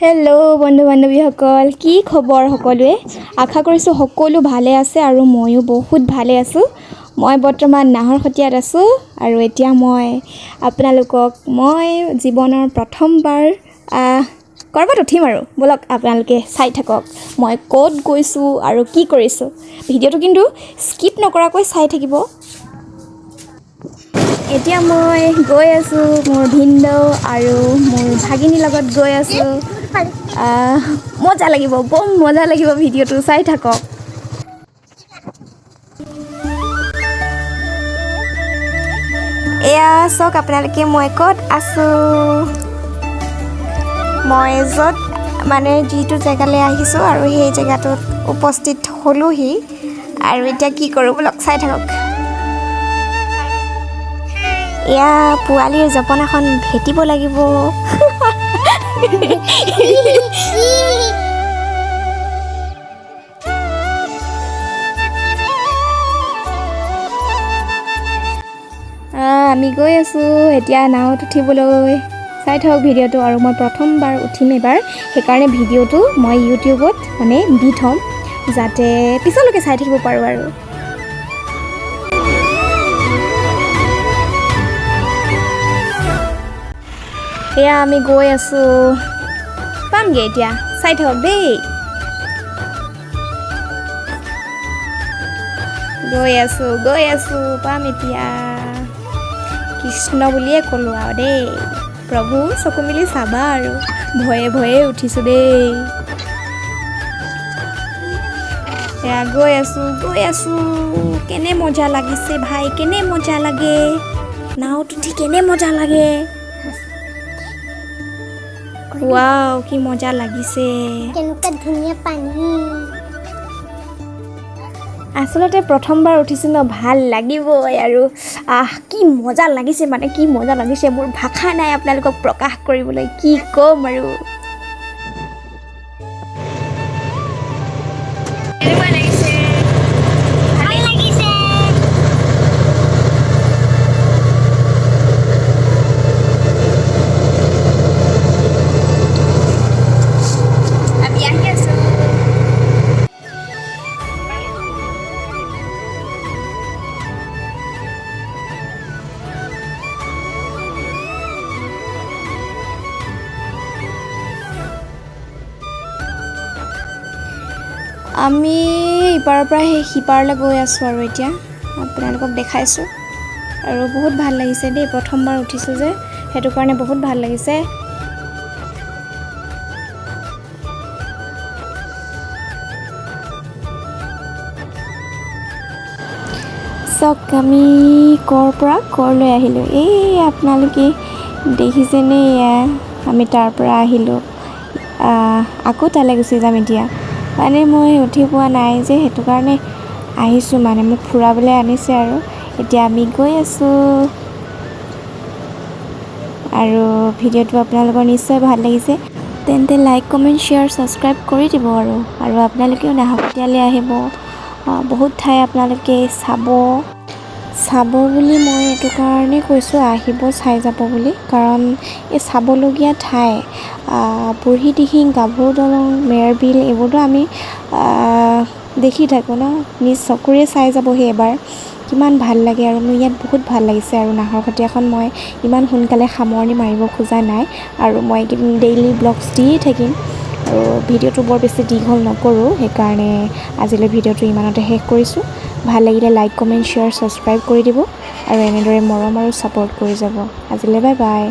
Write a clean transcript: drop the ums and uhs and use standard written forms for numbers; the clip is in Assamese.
হেল্ল' বন্ধু বান্ধৱীসকল, কি খবৰ সকলোৱে? আশা কৰিছোঁ সকলো ভালে আছে আৰু ময়ো বহুত ভালে আছোঁ। মই বৰ্তমান নাহৰকটীয়াত আছোঁ আৰু এতিয়া মই আপোনালোকক জীৱনৰ প্ৰথমবাৰ ক'ৰবাত উঠিম আৰু ব'লক আপোনালোকে চাই থাকক মই ক'ত গৈছোঁ আৰু কি কৰিছোঁ। ভিডিঅ'টো কিন্তু স্কিপ নকৰাকৈ চাই থাকিব। এতিয়া মই গৈ আছোঁ মোৰ ভিনদেউ আৰু মোৰ ভাগিনীৰ লগত গৈ আছোঁ। মজা লাগিব, বম মজা লাগিব, ভিডিঅ'টো চাই থাকক। এয়া চাওক আপোনালোকে মই ক'ত আছোঁ। মই য'ত যিটো জেগালৈ আহিছোঁ আৰু সেই জেগাটোত উপস্থিত হ'লোহি আৰু এতিয়া কি কৰোঁ ব'লক চাই থাকক। এয়া পোৱালিৰ জপনাখন ভেটিব লাগিব। আমি গৈ আছোঁ এতিয়া নাৱত উঠিবলৈ। চাই থাকক ভিডিঅ'টো। আৰু মই প্ৰথমবাৰ উঠিম এবাৰ, সেইকাৰণে ভিডিঅ'টো মই ইউটিউবত দি থ'ম যাতে পিছলৈকে চাই থাকিব পাৰোঁ আৰু। এয়া আমি গৈ আছোঁ, পামগৈ এতিয়া, চাই থাকক দেই। গৈ আছোঁ পাম এতিয়া। কৃষ্ণ বুলিয়ে ক'লোঁ আৰু দেই। প্ৰভু চকু মেলি চাবা আৰু, ভয়ে ভয়ে উঠিছোঁ দেই। এয়া গৈ আছোঁ। কেনে মজা লাগিছে ভাই, কেনে মজা লাগে, নাৱত উঠি কেনে মজা লাগে। ৱাও কি মজা লাগিছে, কেনেকুৱা ধুনীয়া পানী। আচলতে প্ৰথমবাৰ উঠিছোঁ ন, ভাল লাগিবই আৰু। কি মজা লাগিছে, কি মজা লাগিছে, মোৰ ভাষা নাই আপোনালোকক প্ৰকাশ কৰিবলৈ, কি ক'ম আৰু। আমি ইপাৰৰ পৰা সেই সিপাৰলৈ গৈ আছোঁ আৰু এতিয়া আপোনালোকক দেখাইছোঁ। আৰু বহুত ভাল লাগিছে দেই, প্ৰথমবাৰ উঠিছোঁ যে সেইটো কাৰণে বহুত ভাল লাগিছে। চাওক আমি ক'ৰ পৰা ক'ৰলৈ আহিলোঁ। এই আপোনালোকে দেখিছেনে, আমি তাৰ পৰা আহিলোঁ, আকৌ তালৈ গুচি যাম এতিয়া। মই উঠি পোৱা নাই যে সেইটো কাৰণে আহিছোঁ, মোক ফুৰাবলৈ আনিছে আৰু। এতিয়া আমি গৈ আছোঁ আৰু ভিডিঅ'টো আপোনালোকৰ নিশ্চয় ভাল লাগিছে তেন্তে লাইক কমেণ্ট শ্বেয়াৰ ছাবস্ক্ৰাইব কৰি দিব আৰু আপোনালোকেও নাহৰকটীয়ালৈ আহিব। বহুত ঠাই আপোনালোকে চাব বুলি মই এইটো কাৰণে কৈছোঁ, আহিব চাই যাব বুলি, কাৰণ এই চাবলগীয়া ঠাই বুঢ়ী দিহিং, গাভৰু দলং, মেৰ বিল এইবোৰতো আমি দেখি থাকোঁ ন, নিজ চকুৰে চাই যাবহি এবাৰ, কিমান ভাল লাগে। আৰু মোৰ ইয়াত বহুত ভাল লাগিছে আৰু নাহৰকটীয়াখন মই ইমান সোনকালে সামৰণি মাৰিব খোজা নাই আৰু মই এইকেইদিন ডেইলি ব্লগছ দিয়ে থাকিম আৰু ভিডিঅ'টো বৰ বেছি দীঘল নকৰোঁ, সেইকাৰণে আজিলৈ ভিডিঅ'টো ইমানতে শেষ কৰিছোঁ। ভাল লাগিলে লাইক কমেণ্ট শ্বেয়াৰ ছাবস্ক্ৰাইব কৰি দিব আৰু এনেদৰে মৰম আৰু ছাপোৰ্ট কৰি যাব। আজিলৈ বাই বাই।